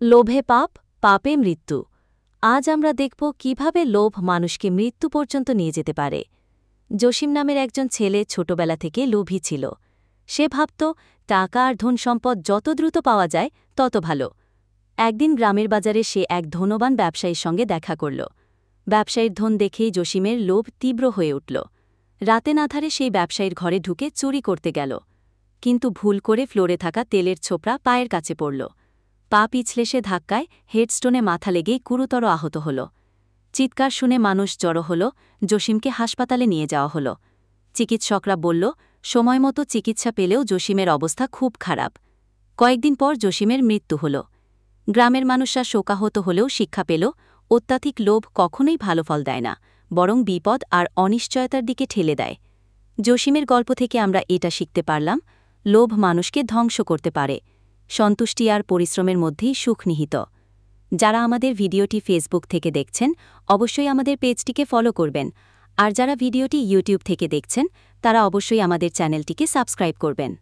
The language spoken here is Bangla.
লোভে পাপ, পাপে মৃত্যু। আজ আমরা দেখব কিভাবে লোভ মানুষকে মৃত্যু পর্যন্ত নিয়ে যেতে পারে। জসিম নামের একজন ছেলে ছোটবেলা থেকে লোভী ছিল। সে ভাবত টাকা আর ধন সম্পদ যত দ্রুত পাওয়া যায় তত ভালো। একদিন গ্রামের বাজারে সে এক ধনবান ব্যবসায়ীর সঙ্গে দেখা করল। ব্যবসায়ীর ধন দেখেই জসিমের লোভ তীব্র হয়ে উঠল। রাতের আঁধারে সেই ব্যবসায়ীর ঘরে ঢুকে চুরি করতে গেল, কিন্তু ভুল করে ফ্লোরে থাকা তেলের ছোপড়া পায়ের কাছে পড়ল। পা পিছলে সে ধাক্কায় হেডস্টোনে মাথা লেগেই গুরুতর আহত হল। চিৎকার শুনে মানুষ জড়ো হল, জসিমকে হাসপাতালে নিয়ে যাওয়া হল। চিকিৎসকরা বলল সময়মতো চিকিৎসা পেলেও জসিমের অবস্থা খুব খারাপ। কয়েকদিন পর জসিমের মৃত্যু হল। গ্রামের মানুষরা শোকাহত হলেও শিক্ষা পেল অত্যাধিক লোভ কখনোই ভালো ফল দেয় না, বরং বিপদ আর অনিশ্চয়তার দিকে ঠেলে দেয়। জসিমের গল্প থেকে আমরা এটা শিখতে পারলাম, লোভ মানুষকে ধ্বংস করতে পারে। সন্তুষ্টি আর পরিশ্রমের মধ্যেই সুখ নিহিত। যারা আমাদের ভিডিওটি ফেসবুক থেকে দেখছেন অবশ্যই আমাদের পেজটিকে ফলো করবেন, আর যারা ভিডিওটি ইউটিউব থেকে দেখছেন তারা অবশ্যই আমাদের চ্যানেলটিকে সাবস্ক্রাইব করবেন।